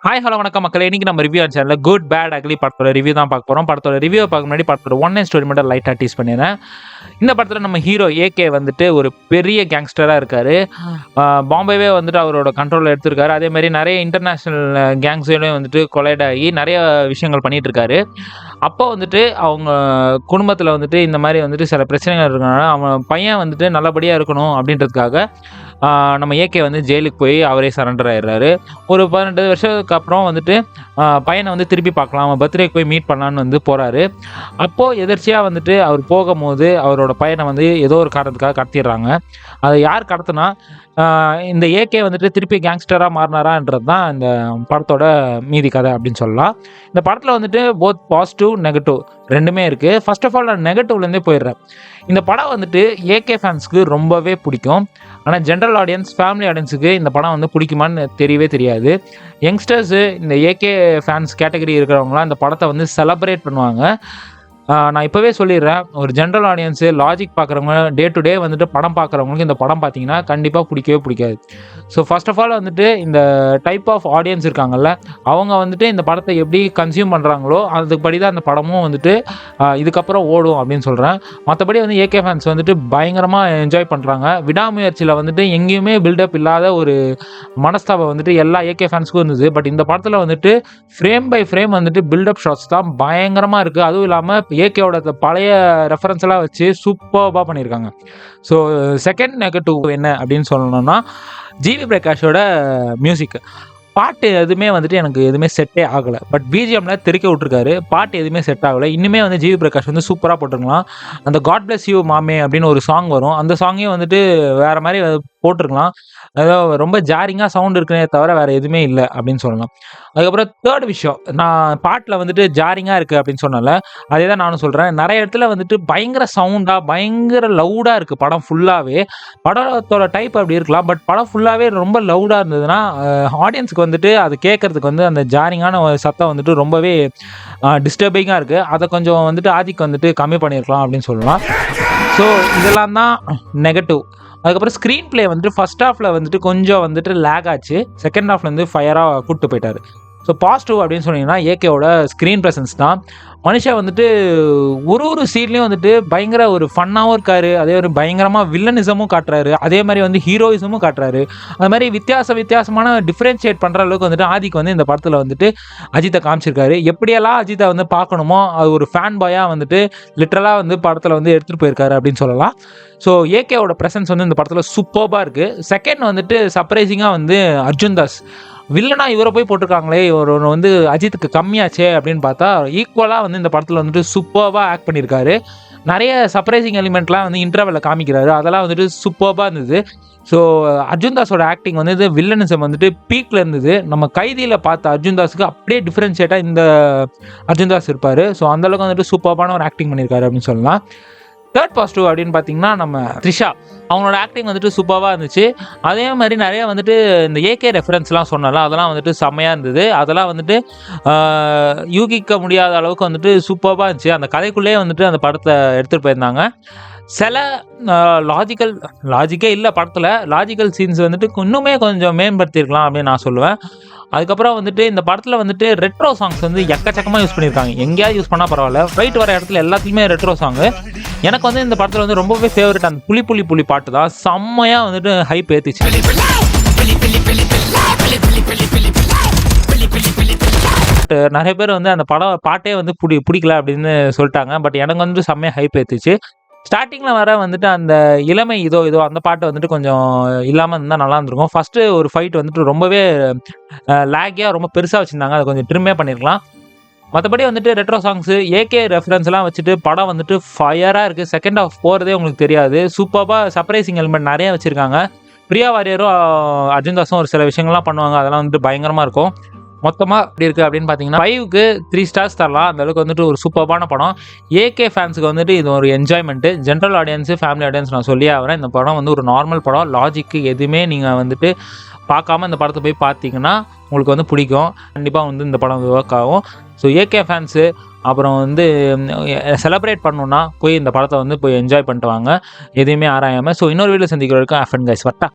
Hi hello வணக்கம் மக்களே. இன்னைக்கு நம்ம ரிவ்யூ சேனல்ல குட் பேட் அக்லி படத்தோட ரிவ்யூ தான் பார்க்க போறோம். படத்தோட ரிவ்யூ பார்க்க முன்னாடி படத்தோட ஒன் லைன் ஸ்டோரி மட்டும் லைட்டாக டீஸ் பண்ணிடுறேன். இந்த படத்தில் நம்ம ஹீரோ ஏகே வந்துட்டு ஒரு பெரிய கேங்ஸ்டராக இருக்காரு. பாம்பேவே வந்துட்டு அவரோட கண்ட்ரோலில் எடுத்திருக்காரு. அதே மாதிரி நிறைய இன்டர்நேஷ்னல் கேங்ஸோடய வந்துட்டு கொலைட் ஆகி நிறைய விஷயங்கள் பண்ணிட்டு இருக்காரு. அப்போ வந்துட்டு அவங்க குடும்பத்தில் வந்துட்டு இந்த மாதிரி வந்துட்டு சில பிரச்சனைகள் இருக்கனால அவன் பையன் வந்துட்டு நல்லபடியாக இருக்கணும் அப்படின்றதுக்காக நம்ம ஏகே வந்து ஜெயிலுக்கு போய் அவரே சரண்டர் ஆயிடுறாரு. ஒரு 18 வருஷத்துக்கு அப்புறம் வந்துட்டு பையனை வந்து திருப்பி பார்க்கலாம், அவன் பர்த்டேக்கு போய் மீட் பண்ணலான்னு வந்து போகிறாரு. அப்போது எதிர்ச்சியாக வந்துட்டு அவர் போகும்போது அவரோட பையனை வந்து ஏதோ ஒரு காரணத்துக்காக கடத்திடுறாங்க. அதை யார் கடத்தினா இந்த ஏகே வந்துட்டு திருப்பி கேங்ஸ்டராக மாறினாரான்றது தான் இந்த படத்தோட மீதி கதை அப்படின்னு சொல்லலாம். இந்த படத்தில் வந்துட்டு போத் பாசிட்டிவ் நெகட்டிவ் ரெண்டுமே இருக்குது. ஃபர்ஸ்ட் ஆஃப் ஆல் நான் நெகட்டிவ்லேருந்தே போயிடுறேன். இந்த படம் வந்துட்டு ஏகே ஃபேன்ஸ்க்கு ரொம்பவே பிடிக்கும். ஆனால் ஜென்ரல் ஆடியன்ஸ், ஃபேமிலி ஆடியன்ஸுக்கு இந்த படம் வந்து பிடிக்குமான்னு தெரியவே தெரியாது. யங்ஸ்டர்ஸு இந்த ஏகே ஃபேன்ஸ் கேட்டகரி இருக்கிறவங்களாம் இந்த படத்தை வந்து செலப்ரேட் பண்ணுவாங்க. நான் இப்போவே சொல்லிடுறேன், ஒரு ஜென்ரல் ஆடியன்ஸு, லாஜிக் பார்க்குறவங்க, டே டு டே வந்துட்டு படம் பார்க்குறவங்களுக்கு இந்த படம் பார்த்தீங்கன்னா கண்டிப்பாக பிடிக்கவே பிடிக்காது. ஸோ ஃபர்ஸ்ட் ஆஃப் ஆல் வந்துட்டு இந்த டைப் ஆஃப் ஆடியன்ஸ் இருக்காங்கல்ல, அவங்க வந்துட்டு இந்த படத்தை எப்படி கன்சியூம் பண்ணுறாங்களோ அதுபடி தான் அந்த படமும் வந்துட்டு இதுக்கப்புறம் ஓடும் அப்படின்னு சொல்கிறேன். மற்றபடி வந்து ஏகே ஃபேன்ஸ் வந்துட்டு பயங்கரமாக என்ஜாய் பண்ணுறாங்க. விடாமுயற்சியில் வந்துட்டு எங்கேயுமே பில்டப் இல்லாத ஒரு மனஸ்தாபம் வந்துட்டு எல்லா ஏகே ஃபேன்ஸுக்கும் இருந்தது. பட் இந்த படத்தில் வந்துட்டு ஃப்ரேம் பை ஃப்ரேம் வந்துட்டு பில்டப் ஷாட்ஸ் தான் பயங்கரமாக இருக்குது. அதுவும் இல்லாமல் ஏகேவோட பழைய ரெஃபரன்ஸ் எல்லாம் வச்சு சூப்பராக பண்ணியிருக்காங்க. ஸோ செகண்ட் நெகட்டிவ் என்ன அப்படின்னு சொல்லணும்னா, ஜிவி பிரகாஷோட மியூசிக் பாட்டு எதுவுமே வந்துட்டு எனக்கு எதுவுமே செட்டே ஆகலை. பட் பிஜிஎம்ல தெறிக்க விட்டுருக்காரு, பாட்டு எதுவுமே செட் ஆகலை. இன்னுமே வந்து ஜிவி பிரகாஷ் வந்து சூப்பராக போட்டிருக்கலாம். அந்த காட் பிளஸ் யூ மாமே அப்படின்னு ஒரு சாங் வரும், அந்த சாங்கையும் வந்துட்டு வேறு மாதிரி போட்டிருக்கலாம். ஏதோ ரொம்ப ஜாரிங்காக சவுண்ட் இருக்குனே தவிர வேறு எதுவுமே இல்லை அப்படின்னு சொல்லலாம். அதுக்கப்புறம் தேர்ட் விஷயம், நான் பாட்டில் வந்துட்டு ஜாரிங்காக இருக்குது அப்படின்னு சொன்னால அதே தான் நானும் சொல்கிறேன். நிறைய இடத்துல வந்துட்டு பயங்கர சவுண்டாக பயங்கர லவுடாக இருக்குது படம் ஃபுல்லாகவே. படத்தோட டைப் அப்படி இருக்கலாம், பட் படம் ஃபுல்லாகவே ரொம்ப லவுடாக இருந்ததுன்னா ஆடியன்ஸுக்கு வந்துட்டு அது கேட்குறதுக்கு வந்து அந்த ஜாரிங்கான சத்தம் வந்துட்டு ரொம்பவே டிஸ்டர்பிங்காக இருக்குது. அதை கொஞ்சம் வந்துட்டு ஆதிக்கு வந்துட்டு கம்மி பண்ணியிருக்கலாம் அப்படின்னு சொல்லலாம். ஸோ இதெல்லாம் தான் நெகட்டிவ். அதுக்கப்புறம் ஸ்க்ரீன் பிளே வந்துட்டு ஃபர்ஸ்ட் ஹாஃபில் வந்துட்டு கொஞ்சம் வந்துட்டு லேக் ஆச்சு, செகண்ட் ஹாஃப்ல வந்து ஃபயராக கூப்பிட்டு போயிட்டார். ஸோ பாசிட்டிவ் அப்படின்னு சொன்னீங்கன்னா ஏகேவோட ஸ்க்ரீன் ப்ரெசன்ஸ் தான். மனுஷன் வந்துட்டு ஒரு சீன்லேயும் வந்துட்டு பயங்கர ஒரு ஃபன்னாகவும் இருக்காரு, அதே ஒரு பயங்கரமாக வில்லனிசமும் காட்டுறாரு, அதே மாதிரி வந்து ஹீரோயிசமும் காட்டுறாரு. அது மாதிரி வித்தியாசமான டிஃப்ரென்ஷியேட் பண்ணுற அளவுக்கு வந்துட்டு ஆதிக்கு வந்து இந்த படத்தில் வந்துட்டு அஜித்தை காமிச்சிருக்காரு. எப்படியெல்லாம் அஜித்தை வந்து பார்க்கணுமோ அது ஒரு ஃபேன் பாயாக வந்துட்டு லிட்ரலாக வந்து படத்தில் வந்து எடுத்துகிட்டு போயிருக்காரு அப்படின்னு சொல்லலாம். ஸோ ஏகேவோட ப்ரெசன்ஸ் வந்து இந்த படத்தில் சூப்பராக இருக்குது. செகண்ட் வந்துட்டு சர்ப்ரைசிங்காக வந்து அர்ஜுன் தாஸ் வில்லனா இவரை போய் போட்டிருக்காங்களே, இவர் வந்து அஜித்துக்கு கம்மியாச்சே அப்படின்னு பார்த்தா ஈக்குவலாக வந்து இந்த படத்தில் வந்துட்டு சூப்பராக ஆக்ட் பண்ணியிருக்காரு. நிறைய சர்ப்ரைசிங் எலிமெண்ட்லாம் வந்து இன்டர்வெல்ல காமிக்கிறாரு, அதெல்லாம் வந்துட்டு சூப்பராக இருந்தது. ஸோ அர்ஜுன் தாஸோட ஆக்டிங் வந்து இது வில்லனிசம் வந்துட்டு பீக்கில் இருந்தது. நம்ம கைதியில் பார்த்த அர்ஜுன் தாஸுக்கு அப்படியே டிஃப்ரென்ஷியேட்டாக இந்த அர்ஜுன் தாஸ் இருப்பார். ஸோ அந்தளவுக்கு வந்துட்டு சூப்பரான ஒரு ஆக்டிங் பண்ணியிருக்காரு அப்படின்னு சொல்லலாம். தேர்ட் பாசிட்டிவ் அப்படின்னு பார்த்தீங்கன்னா நம்ம த்ரிஷா, அவங்களோட ஆக்டிங் வந்துட்டு சூப்பராக இருந்துச்சு. அதே மாதிரி நிறைய வந்துட்டு இந்த ஏகே ரெஃபரன்ஸ்லாம் சொன்னால அதெல்லாம் வந்துட்டு செம்மையாக இருந்தது. அதெல்லாம் வந்துட்டு யூகிக்க முடியாத அளவுக்கு வந்துட்டு சூப்பராக இருந்துச்சு. அந்த கதைக்குள்ளேயே வந்துட்டு அந்த படத்தை எடுத்துகிட்டு போயிருந்தாங்க. சில லாஜிக்கே இல்லை படத்தில், லாஜிக்கல் சீன்ஸ் வந்துட்டு இன்னுமே கொஞ்சம் மேம்படுத்தியிருக்கலாம் அப்படின்னு நான் சொல்லுவேன். அதுக்கப்புறம் வந்துட்டு இந்த படத்தில் வந்துட்டு ரெட்ரோ சாங்ஸ் வந்து எக்கச்சக்கமாக யூஸ் பண்ணியிருக்காங்க. எங்கேயாவது யூஸ் பண்ணால் பரவாயில்ல, ஃபைட் வர இடத்துல எல்லாத்துலேயுமே ரெட்ரோ சாங்கு. எனக்கு வந்து இந்த படத்தில் வந்து ரொம்பவே ஃபேவரட் அந்த புலி பாட்டு தான் செம்மையாக வந்துட்டு ஹைப் ஏற்றிச்சு. நிறைய பேர் வந்து அந்த பாட்டே வந்து பிடிக்கல அப்படின்னு சொல்லிட்டாங்க. பட் எனக்கு வந்துட்டு செம்மையாக ஹைப் ஏற்றிச்சு. ஸ்டார்டிங்கில் வர வந்துட்டு அந்த இளமை இதோ அந்த பாட்டு வந்துட்டு கொஞ்சம் இல்லாமல் இருந்தால் நல்லா இருந்திருக்கும். ஃபஸ்ட்டு ஒரு ஃபைட் வந்துட்டு ரொம்பவே லேக்கியாக ரொம்ப பெருசாக வச்சுருந்தாங்க, அதை கொஞ்சம் ட்ரிம்மே பண்ணியிருக்கலாம். மற்றபடி வந்துட்டு ரெட்ரோ சாங்ஸு ஏகே ரெஃபரன்ஸ்லாம் வச்சுட்டு படம் வந்துட்டு ஃபயராக இருக்குது. செகண்ட் ஹாஃப் போகிறதே உங்களுக்கு தெரியாது. சூப்பராக சர்ப்ரைசிங் எலிமெண்ட் நிறைய வச்சுருக்காங்க. பிரியா வாரியரும் அர்ஜுன் தாஸும் ஒரு சில விஷயங்கள்லாம் பண்ணுவாங்க, அதெல்லாம் வந்துட்டு பயங்கரமாக இருக்கும். மொத்தமாக எப்படி இருக்குது அப்படின்னு பார்த்தீங்கன்னா 5க்கு 3 ஸ்டார்ஸ் தரலாம். அந்தளவுக்கு வந்துட்டு ஒரு சூப்பரான படம். ஏகே ஃபேன்ஸுக்கு வந்துட்டு இது ஒரு enjoyment. General audience, family audience நான் சொல்லியே ஆகிறேன். இந்த படம் வந்து ஒரு நார்மல் படம். லாஜிக்கு எதுவுமே நீங்கள் வந்துட்டு பார்க்காம இந்த படத்தை போய் பார்த்தீங்கன்னா உங்களுக்கு வந்து பிடிக்கும். கண்டிப்பாக வந்து இந்த படம் ஒர்க் ஆகும். ஸோ ஏகே ஃபேன்ஸு அப்புறம் வந்து செலிப்ரேட் பண்ணணுன்னா போய் இந்த படத்தை வந்து போய் என்ஜாய் பண்ணிட்டு வாங்க, எதையுமே ஆராயாமல். ஸோ இன்னொரு வீடியோ சந்திக்கிற வரைக்கும் கைஸ் வட்டா.